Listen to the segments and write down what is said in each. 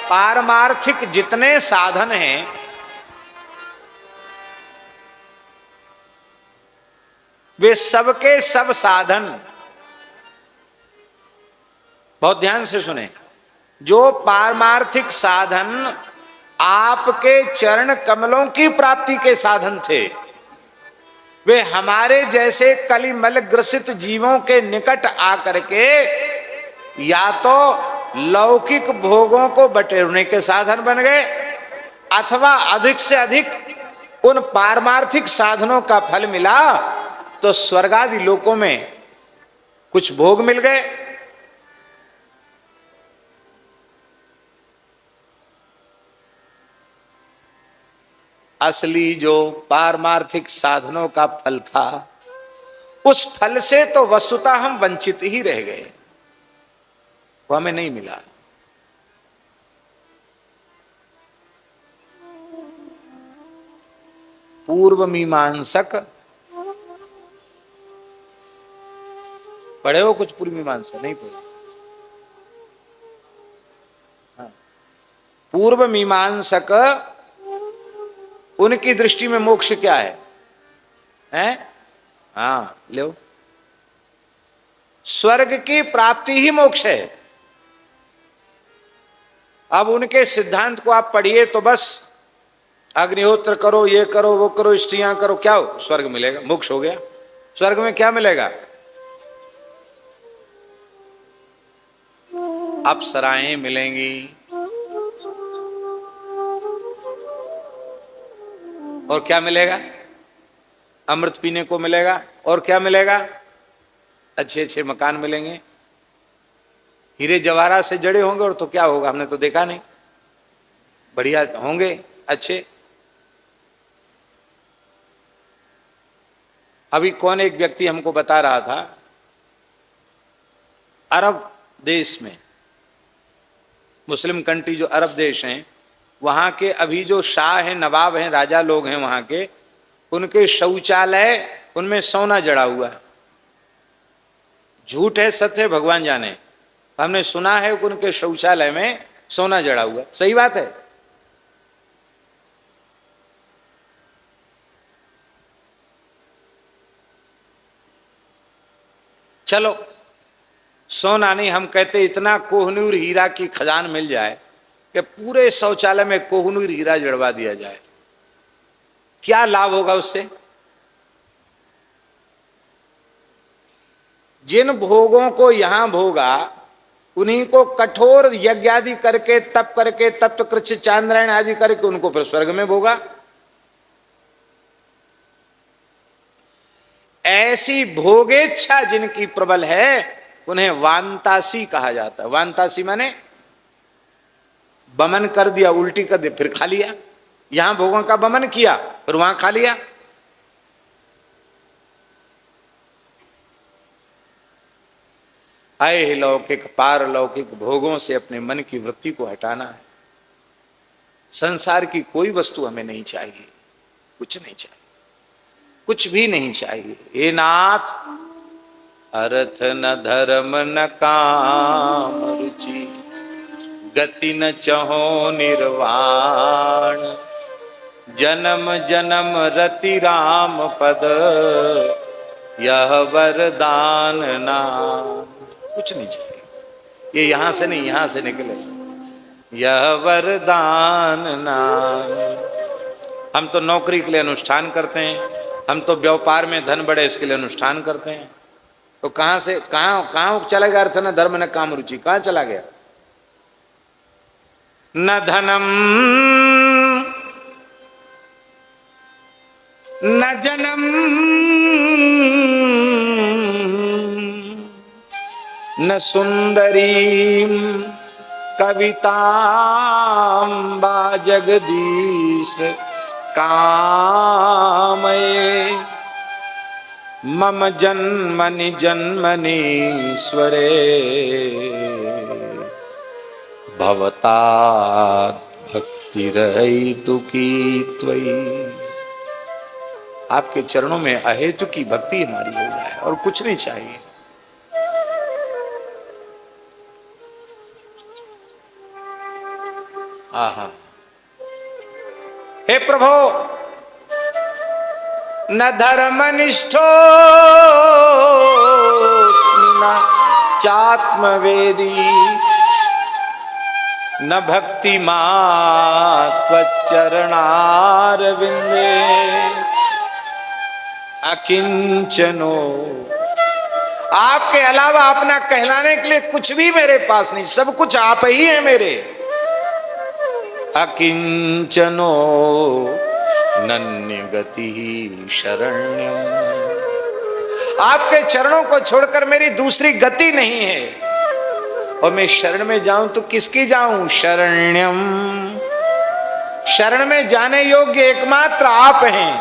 पारमार्थिक जितने साधन हैं वे सबके सब साधन, बहुत ध्यान से सुने, जो पारमार्थिक साधन आपके चरण कमलों की प्राप्ति के साधन थे, वे हमारे जैसे कलिमल ग्रसित जीवों के निकट आकर के या तो लौकिक भोगों को बटोरने के साधन बन गए, अथवा अधिक से अधिक उन पारमार्थिक साधनों का फल मिला तो स्वर्गादि लोकों में कुछ भोग मिल गए। असली जो पारमार्थिक साधनों का फल था, उस फल से तो वस्तुतः हम वंचित ही रह गए, वो हमें नहीं मिला। पूर्व मीमांसक पढ़े हो कुछ? पूर्व मीमांसा नहीं पढ़े? हाँ। पूर्व मीमांसक, उनकी दृष्टि में मोक्ष क्या है? हैं? हाँ, लो, स्वर्ग की प्राप्ति ही मोक्ष है। अब उनके सिद्धांत को आप पढ़िए तो बस अग्निहोत्र करो, ये करो, वो करो, स्त्रियां करो, क्या हो? स्वर्ग मिलेगा, मोक्ष हो गया। स्वर्ग में क्या मिलेगा? अप्सराएं मिलेंगी, और क्या मिलेगा? अमृत पीने को मिलेगा, और क्या मिलेगा? अच्छे अच्छे मकान मिलेंगे, हीरे जवाहरात से जड़े होंगे, और तो क्या होगा? हमने तो देखा नहीं, बढ़िया होंगे अच्छे। अभी कौन एक व्यक्ति हमको बता रहा था, अरब देश में, मुस्लिम कंट्री जो अरब देश हैं, वहां के अभी जो शाह हैं, नवाब हैं, राजा लोग हैं वहां के, उनके शौचालय, उनमें सोना जड़ा हुआ है। झूठ है सत्य है भगवान जाने, हमने सुना है कि उनके शौचालय में सोना जड़ा हुआ। सही बात है? चलो सोना नहीं, हम कहते इतना कोहनूर हीरा की खजान मिल जाए कि पूरे शौचालय में कोहनूर हीरा जड़वा दिया जाए, क्या लाभ होगा उससे? जिन भोगों को यहां भोगा, उन्हीं को कठोर यज्ञ आदि करके, तप करके, तप्त कृच्छ चांद्रायण आदि करके उनको फिर स्वर्ग में भोगा। ऐसी भोगेच्छा जिनकी प्रबल है, उन्हें वांतासी कहा जाता है। वांतासी माने बमन कर दिया, उल्टी कर दिया, फिर खा लिया। यहां भोगों का बमन किया, फिर वहां खा लिया। अलौकिक पारलौकिक भोगों से अपने मन की वृत्ति को हटाना है। संसार की कोई वस्तु हमें नहीं चाहिए, कुछ नहीं चाहिए, कुछ भी नहीं चाहिए। हे नाथ, अर्थ न धर्म न काम रुचि, गति न चहो निर्वाण, जन्म जन्म रति राम पद, यह वरदान नाम। कुछ नहीं चाहिए, ये यहां से नहीं, यहां से निकले, यह वरदान नाम। हम तो नौकरी के लिए अनुष्ठान करते हैं, हम तो व्यापार में धन बढ़े इसके लिए अनुष्ठान करते हैं, तो कहां से कहां चला गया अर्थ न धर्म न काम रुचि? कहां चला गया? न धनम न जनम न सुंदरी कवितां वा जगदीश कामये, मम जन्मनि जन्मनीश्वरे, भवतात् भक्तिरहितु की त्वयि। आपके चरणों में अहेतु की भक्ति हमारी हो जाए और कुछ नहीं चाहिए। आहा, हे प्रभु, न धर्मनिष्ठो न चात्मवेदी न भक्ति त्वच्चरणारविंदे अकिंचनो। आपके अलावा अपना कहलाने के लिए कुछ भी मेरे पास नहीं, सब कुछ आप ही है मेरे। अकिंचनो नन्य गति शरण्यम, आपके चरणों को छोड़कर मेरी दूसरी गति नहीं है। और मैं शरण में जाऊं तो किसकी जाऊं? शरण्यम, शरण में जाने योग्य एकमात्र आप हैं।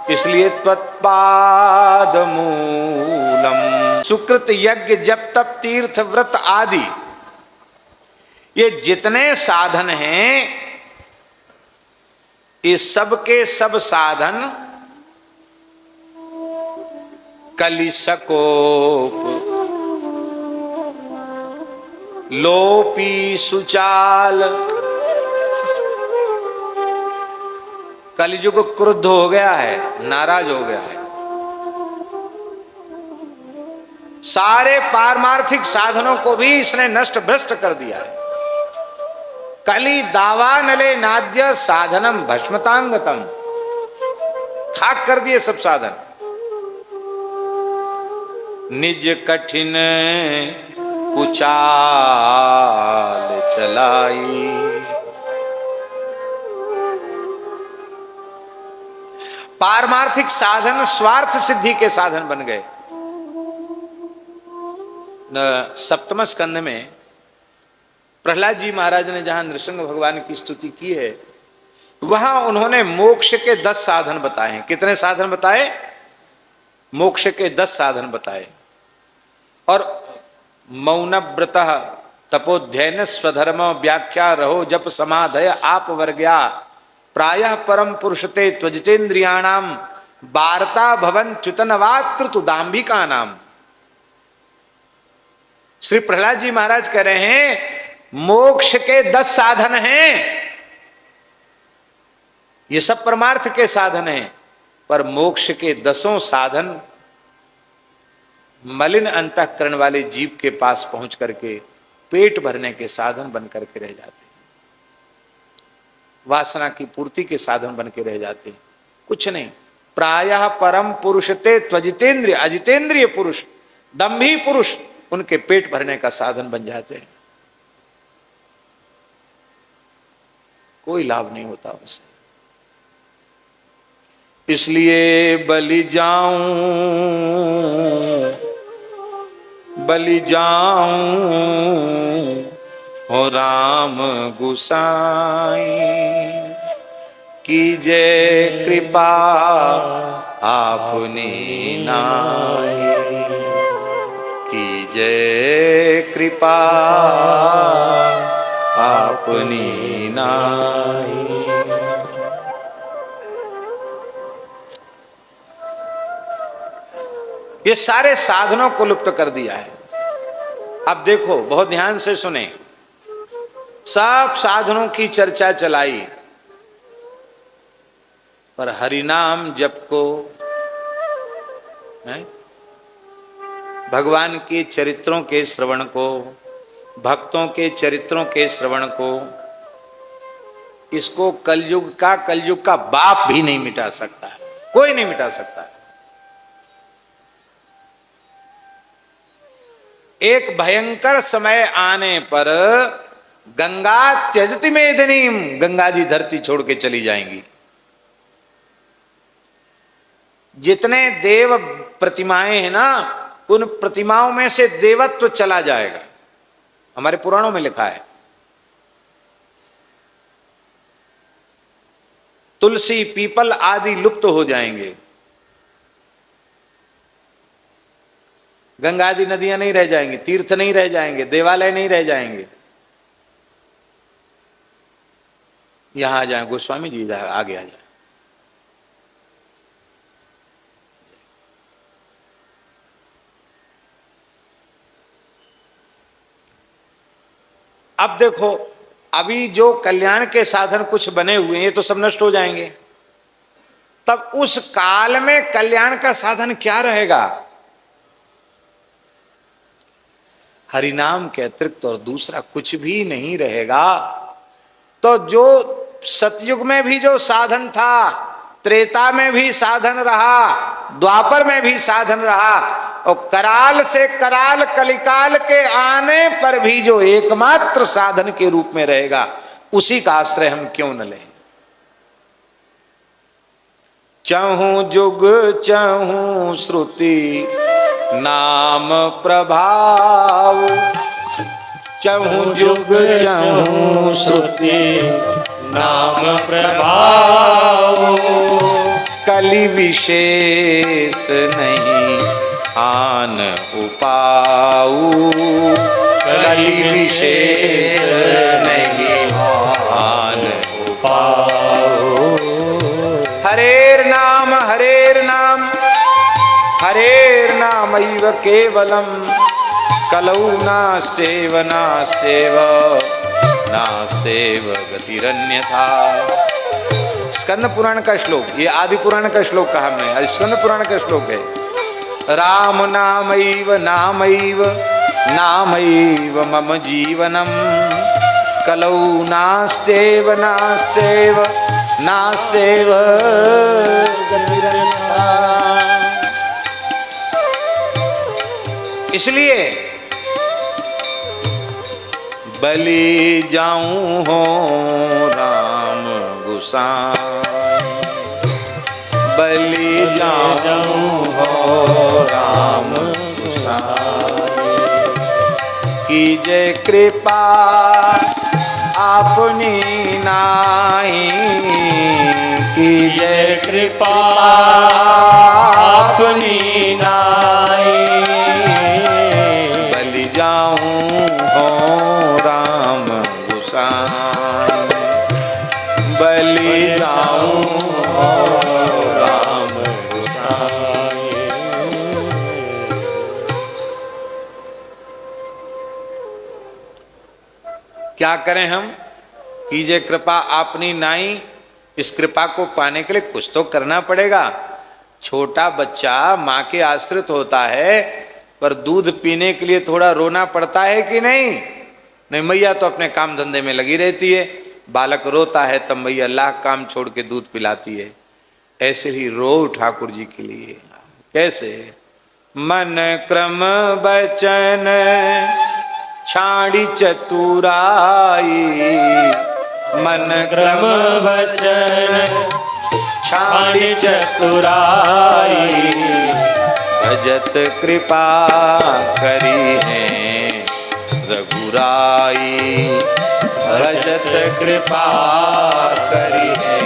इसलिए त्वत्पाद मूलम। सुकृत यज्ञ जप तप तीर्थ व्रत आदि ये जितने साधन हैं, ये सब के सब साधन कलिसकोप लोपी सुचाल। कलयुग क्रुद्ध हो गया है, नाराज हो गया है। सारे पारमार्थिक साधनों को भी इसने नष्ट भ्रष्ट कर दिया है। कली दावानले नाद्य साधनम भस्मतांगतम, खाक कर दिए सब साधन। निज कठिन कुचाल चलाई, पारमार्थिक साधन स्वार्थ सिद्धि के साधन बन गए। सप्तम स्कंध में प्रहलाद जी महाराज ने जहां नृसिंह भगवान की स्तुति की है, वहां उन्होंने मोक्ष के 10 साधन बताए हैं। कितने साधन बताए? मोक्ष के 10 साधन बताए। और मौन व्रत तपोध्ययन स्वधर्म व्याख्या रहो जप समाधय आप वर्ग्या प्रायः परम पुरुषते त्वजितेन्द्रियाणाम वार्ता भवन च्युतनवातृतु दाम्भिका नाम। श्री प्रहलाद जी महाराज कह रहे हैं मोक्ष के 10 साधन हैं। ये सब परमार्थ के साधन हैं, पर मोक्ष के 10 साधन मलिन अंतःकरण वाले जीव के पास पहुंच करके पेट भरने के साधन बन करके रह जाते हैं, वासना की पूर्ति के साधन बन के रह जाते हैं। कुछ नहीं। प्रायः परम पुरुषते त्वजितेंद्रिय, अजितेंद्रिय पुरुष, दंभी पुरुष उनके पेट भरने का साधन बन जाते हैं। कोई लाभ नहीं होता उनसे। इसलिए बलि जाऊं हो राम गुसाई, कीजे कृपा आपने नाई, कीजे कृपा आपनी नाई। ये सारे साधनों को लुप्त कर दिया है। अब देखो, बहुत ध्यान से सुने। सब साधनों की चर्चा चलाई, पर हरिनाम जप को, भगवान के चरित्रों के श्रवण को, भक्तों के चरित्रों के श्रवण को, इसको कलयुग का बाप भी नहीं मिटा सकता है। कोई नहीं मिटा सकता है। एक भयंकर समय आने पर गंगा त्यजति मेदिनीम, गंगा जी धरती छोड़ के चली जाएंगी। जितने देव प्रतिमाएं हैं ना, उन प्रतिमाओं में से देवत्व चला जाएगा। हमारे पुराणों में लिखा है। तुलसी पीपल आदि लुप्त हो जाएंगे। गंगा आदि नदियां नहीं रह जाएंगी, तीर्थ नहीं रह जाएंगे, देवालय नहीं रह जाएंगे। यहां आ जाए गोस्वामी जी, आगे आ जाए। अब देखो, अभी जो कल्याण के साधन कुछ बने हुए हैं ये तो सब नष्ट हो जाएंगे, तब उस काल में कल्याण का साधन क्या रहेगा? हरिनाम के अतिरिक्त और दूसरा कुछ भी नहीं रहेगा। तो जो सतयुग में भी जो साधन था, त्रेता में भी साधन रहा, द्वापर में भी साधन रहा, और कराल से कराल कलिकाल के आने पर भी जो एकमात्र साधन के रूप में रहेगा, उसी का आश्रय हम क्यों न लें? चहु जुग चहु श्रुति नाम प्रभाव, चहु जुग चहु श्रुति नाम प्रभाव, कलि विशेष नहीं आन उपाऊ, कलि विशेष नहीं आन उपाऊ। हरेर नाम हरेर नामैव केवलम, कलौ नास्तेव नास्तेव नास्तेव गतिरन्यथा। स्कंद पुराण का श्लोक, ये आदि पुराण का श्लोक कहा मैं, स्कंद पुराण का श्लोक है। राम नामैव नामैव नामैव मम जीवनम, कलौ नास्तेव नास्तेव नास्तेव गतिरन्यथा। इसलिए बलि जाऊं हो राम गुसाई, बलि जाऊं हो राम गुसाई, कीजे कृपा आपनी नाई, कीजे कृपा आपनी नाई, बलि जाऊं हो राम गुसाई, बलि जाऊं हो राम गुसाई। क्या करें हम? कीजिए कृपा आपनी नाई, इस कृपा को पाने के लिए कुछ तो करना पड़ेगा। छोटा बच्चा माँ के आश्रित होता है, पर दूध पीने के लिए थोड़ा रोना पड़ता है कि नहीं? नहीं, मैया तो अपने काम धंधे में लगी रहती है, बालक रोता है तब मैया लाख काम छोड़ के दूध पिलाती है। ऐसे ही रो ठाकुर जी के लिए। कैसे? मन क्रम बचन छाड़ी चतुराई, मन क्रम वचन छाड़ी चतुराई, भजत कृपा करी है रघुराई, भजत कृपा करी है